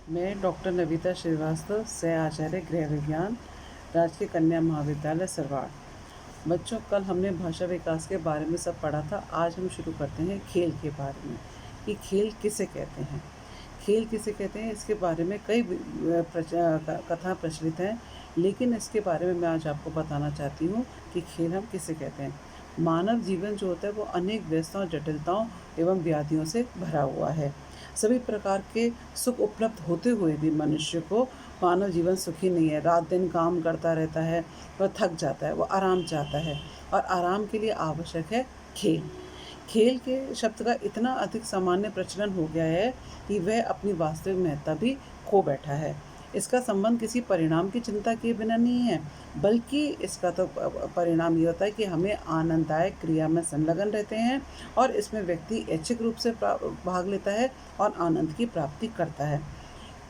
मैं डॉक्टर नविता श्रीवास्तव, सह आचार्य गृह विज्ञान, राजकीय कन्या महाविद्यालय सरवाड़। बच्चों, कल हमने भाषा विकास के बारे में सब पढ़ा था। आज हम शुरू करते हैं खेल के बारे में कि खेल किसे कहते हैं। खेल किसे कहते हैं, इसके बारे में कई कथा प्रचलित हैं, लेकिन इसके बारे में मैं आज आपको बताना चाहती हूँ कि खेल हम किसे कहते हैं। मानव जीवन जो होता है वो अनेक व्यस्तताओं, जटिलताओं एवं व्याधियों से भरा हुआ है। सभी प्रकार के सुख उपलब्ध होते हुए भी मनुष्य को मानव जीवन सुखी नहीं है। रात दिन काम करता रहता है, वह थक जाता है, वह आराम चाहता है और आराम के लिए आवश्यक है खेल। खेल के शब्द का इतना अधिक सामान्य प्रचलन हो गया है कि वह अपनी वास्तविक महत्ता भी खो बैठा है। इसका संबंध किसी परिणाम की चिंता किए बिना नहीं है, बल्कि इसका तो परिणाम ये होता है कि हमें आनंददायक क्रिया में संलग्न रहते हैं और इसमें व्यक्ति ऐच्छिक रूप से भाग लेता है और आनंद की प्राप्ति करता है।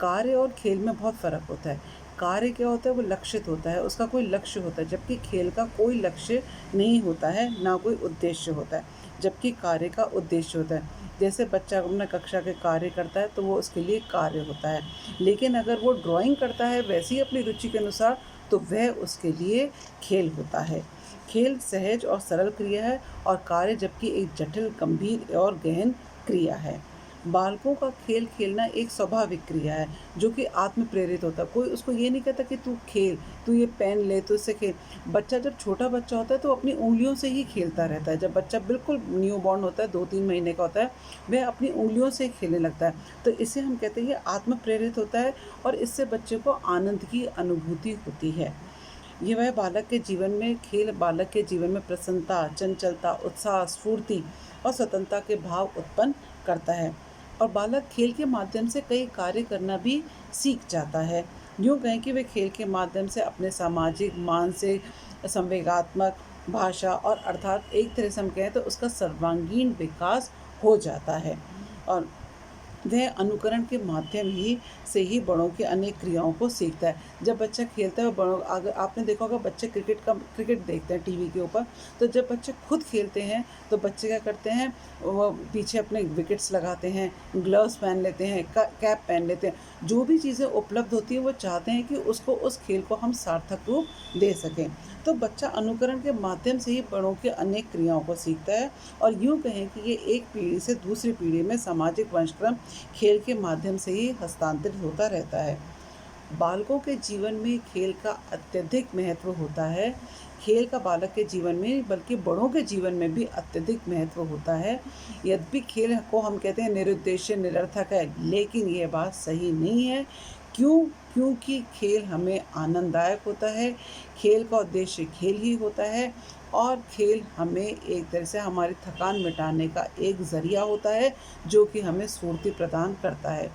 कार्य और खेल में बहुत फ़र्क होता है। कार्य क्या होता है, वो लक्षित होता है, उसका कोई लक्ष्य होता है, जबकि खेल का कोई लक्ष्य नहीं होता है, ना कोई उद्देश्य होता है, जबकि कार्य का उद्देश्य होता है। जैसे बच्चा अपना कक्षा के कार्य करता है तो वो उसके लिए कार्य होता है, लेकिन अगर वो ड्राइंग करता है वैसे ही अपनी रुचि के अनुसार तो वह उसके लिए खेल होता है। खेल सहज और सरल क्रिया है और कार्य जबकि एक जटिल, गंभीर और गहन क्रिया है। बालकों का खेल खेलना एक स्वाभाविक क्रिया है जो कि आत्म प्रेरित होता है। कोई उसको ये नहीं कहता कि तू खेल, तू ये पेन ले, तो इससे खेल। बच्चा जब छोटा बच्चा होता है तो अपनी उंगलियों से ही खेलता रहता है। जब बच्चा बिल्कुल न्यू बॉर्न होता है, 2-3 महीने का होता है, वह अपनी उंगलियों से खेलने लगता है। तो इसे हम कहते हैं ये आत्म प्रेरित होता है और इससे बच्चे को आनंद की अनुभूति होती है। ये वह बालक के जीवन में खेल बालक के जीवन में प्रसन्नता, चंचलता, उत्साह, स्फूर्ति और स्वतंत्रता के भाव उत्पन्न करता है और बालक खेल के माध्यम से कई कार्य करना भी सीख जाता है। यूँ कहें कि वे खेल के माध्यम से अपने सामाजिक, मानसिक, संवेगात्मक, भाषा और अर्थात एक तरह से हम कहें तो उसका सर्वांगीण विकास हो जाता है और वह अनुकरण के माध्यम ही से ही बड़ों की अनेक क्रियाओं को सीखता है। जब बच्चा खेलता है, बड़ों अगर आपने देखा होगा बच्चे क्रिकेट देखते हैं टीवी के ऊपर, तो जब बच्चे खुद खेलते हैं तो बच्चे क्या करते हैं, वो पीछे अपने विकेट्स लगाते हैं, ग्लव्स पहन लेते हैं, कैप पहन लेते हैं। जो भी चीज़ें उपलब्ध होती हैं वो चाहते हैं कि उसको, उस खेल को हम सार्थक रूप दे सकें। तो बच्चा अनुकरण के माध्यम से ही बड़ों की अनेक क्रियाओं को सीखता है और यूँ कहें कि ये एक पीढ़ी से दूसरी पीढ़ी में सामाजिक वंशक्रम खेल के माध्यम से ही हस्तांतरित होता रहता है। बालकों के जीवन में खेल का अत्यधिक महत्व होता है। खेल का बालक के जीवन में बल्कि बड़ों के जीवन में भी अत्यधिक महत्व होता है। यद्यपि खेल को हम कहते हैं निरुद्देश्य, निरर्थक है, लेकिन यह बात सही नहीं है। क्यों? क्योंकि खेल हमें आनंददायक होता है। खेल का उद्देश्य खेल ही होता है और खेल हमें एक तरह से हमारी थकान मिटाने का एक ज़रिया होता है जो कि हमें स्फूर्ति प्रदान करता है।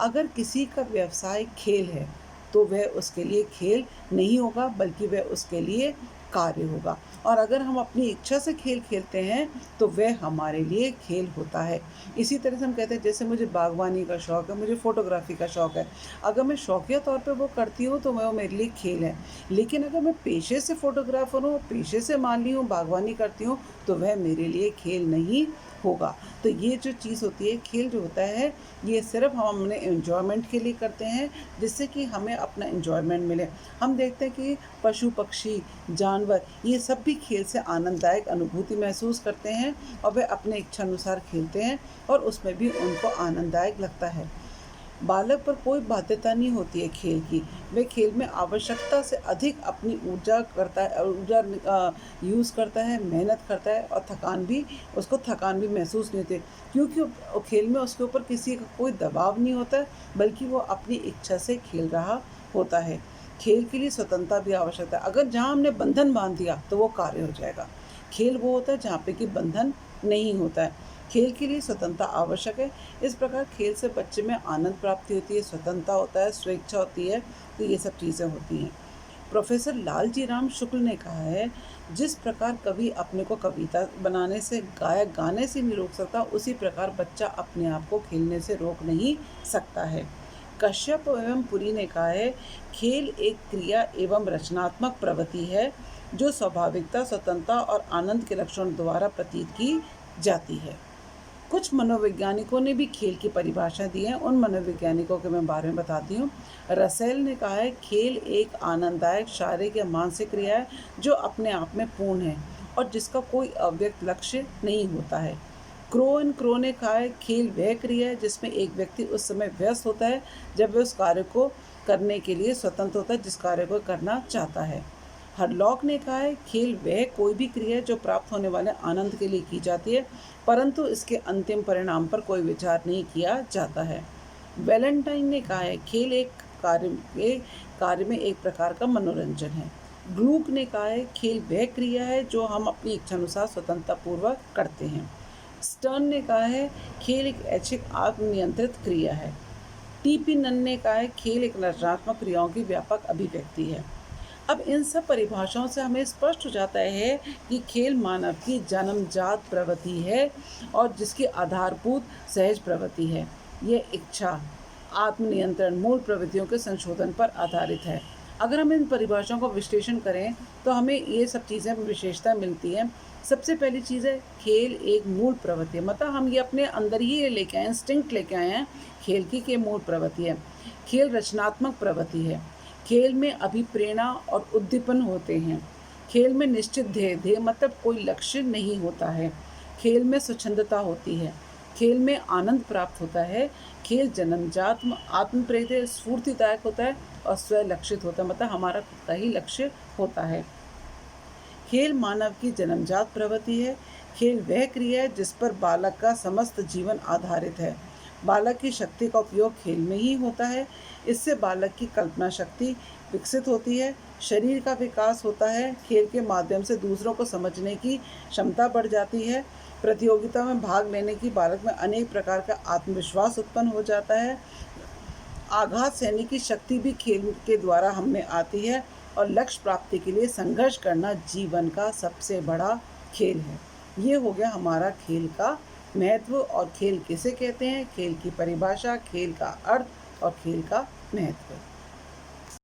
अगर किसी का व्यवसाय खेल है तो वह उसके लिए खेल नहीं होगा, बल्कि वह उसके लिए कार्य होगा। और अगर हम अपनी इच्छा से खेल खेलते हैं तो वह हमारे लिए खेल होता है। इसी तरह से हम कहते हैं जैसे मुझे बागवानी का शौक़ है, मुझे फ़ोटोग्राफ़ी का शौक़ है। अगर मैं शौकिया तौर पे वो करती हूँ तो वो मेरे लिए खेल है, लेकिन अगर मैं पेशे से फ़ोटोग्राफ़र हूँ, पेशे से मान ली हूँ बागवानी करती हूँ, तो वह मेरे लिए खेल नहीं होगा। तो ये जो चीज़ होती है, खेल जो होता है, ये सिर्फ़ हम अपने एन्जॉयमेंट के लिए करते हैं, जिससे कि हमें अपना एन्जॉयमेंट मिले। हम देखते हैं कि पशु पक्षी, जानवर, ये सब भी खेल से आनंददायक अनुभूति महसूस करते हैं और वे अपने इच्छानुसार खेलते हैं और उसमें भी उनको आनंददायक लगता है। बालक पर कोई बाध्यता नहीं होती है खेल की। वह खेल में आवश्यकता से अधिक अपनी ऊर्जा करता है, यूज़ करता है, मेहनत करता है और थकान भी महसूस नहीं होती, क्योंकि खेल में उसके ऊपर किसी का कोई दबाव नहीं होता है, बल्कि वो अपनी इच्छा से खेल रहा होता है। खेल के लिए स्वतंत्रता भी आवश्यक है। अगर जहाँ हमने बंधन बांध दिया तो वो कार्य हो जाएगा। खेल वो होता है जहाँ पे कि बंधन नहीं होता है। खेल के लिए स्वतंत्रता आवश्यक है। इस प्रकार खेल से बच्चे में आनंद प्राप्ति होती है, स्वतंत्रता होता है, स्वेच्छा होती है, तो ये सब चीज़ें होती हैं। प्रोफेसर लालजी राम शुक्ल ने कहा है, जिस प्रकार कवि अपने को कविता बनाने से, गायक गाने से नहीं रोक सकता, उसी प्रकार बच्चा अपने आप को खेलने से रोक नहीं सकता है। कश्यप एवं पुरी ने कहा है, खेल एक क्रिया एवं रचनात्मक प्रवृत्ति है जो स्वाभाविकता, स्वतंत्रता और आनंद के लक्षणों द्वारा प्रतीत की जाती है। कुछ मनोवैज्ञानिकों ने भी खेल की परिभाषा दी है। उन मनोवैज्ञानिकों के मैं बारे में बताती हूँ। रसेल ने कहा है, खेल एक आनंददायक शारीरिक या मानसिक क्रिया है जो अपने आप में पूर्ण है और जिसका कोई अव्यक्त लक्ष्य नहीं होता है। क्रो ने कहा है, खेल वह क्रिया है जिसमें एक व्यक्ति उस समय व्यस्त होता है जब वह उस कार्य को करने के लिए स्वतंत्र होता है जिस कार्य को करना चाहता है। हरलॉक ने कहा है, खेल वह कोई भी क्रिया है जो प्राप्त होने वाले आनंद के लिए की जाती है, परंतु इसके अंतिम परिणाम पर कोई विचार नहीं किया जाता है। वैलेंटाइन ने कहा है, खेल एक कार्य में एक प्रकार का मनोरंजन है। ग्लूक ने कहा है, खेल वह क्रिया है जो हम अपनी इच्छानुसार स्वतंत्रतापूर्वक करते हैं। स्टर्न ने कहा है, खेल एक ऐच्छिक आत्मनियंत्रित क्रिया है। टीपी नन ने कहा है, खेल एक रचनात्मक क्रियाओं की व्यापक अभिव्यक्ति है। अब इन सब परिभाषाओं से हमें स्पष्ट हो जाता है कि खेल मानव की जन्मजात प्रवृत्ति है और जिसकी आधारभूत सहज प्रवृत्ति है। यह इच्छा, आत्मनियंत्रण, मूल प्रवृत्तियों के संशोधन पर आधारित है। अगर हम इन परिभाषाओं का विश्लेषण करें तो हमें ये सब चीज़ें विशेषता मिलती हैं। सबसे पहली चीज़ है, खेल एक मूल प्रवृत्ति है, मतलब हम ये अपने अंदर ही लेके आए हैं, इंस्टिंक्ट लेके आए हैं। खेल की मूल प्रवृत्ति है। खेल रचनात्मक प्रवृत्ति है। खेल में अभिप्रेरणा और उद्दीपन होते हैं। खेल में निश्चित ध्येय मतलब कोई लक्ष्य नहीं होता है। खेल में स्वच्छंदता होती है। खेल में आनंद प्राप्त होता है। खेल जन्मजात आत्म प्रेरित है, स्फूर्तिदायक होता है और स्वलक्षित होता है, मतलब हमारा खुद का ही लक्ष्य होता है। खेल मानव की जन्मजात प्रवृत्ति है। खेल वह क्रिया है जिस पर बालक का समस्त जीवन आधारित है। बालक की शक्ति का उपयोग खेल में ही होता है। इससे बालक की कल्पना शक्ति विकसित होती है, शरीर का विकास होता है। खेल के माध्यम से दूसरों को समझने की क्षमता बढ़ जाती है। प्रतियोगिता में भाग लेने की बालक में अनेक प्रकार का आत्मविश्वास उत्पन्न हो जाता है। आघात सहने की शक्ति भी खेल के द्वारा हम में आती है और लक्ष्य प्राप्ति के लिए संघर्ष करना जीवन का सबसे बड़ा खेल है। ये हो गया हमारा खेल का महत्व और खेल किसे कहते हैं, खेल की परिभाषा, खेल का अर्थ और खेल का महत्व।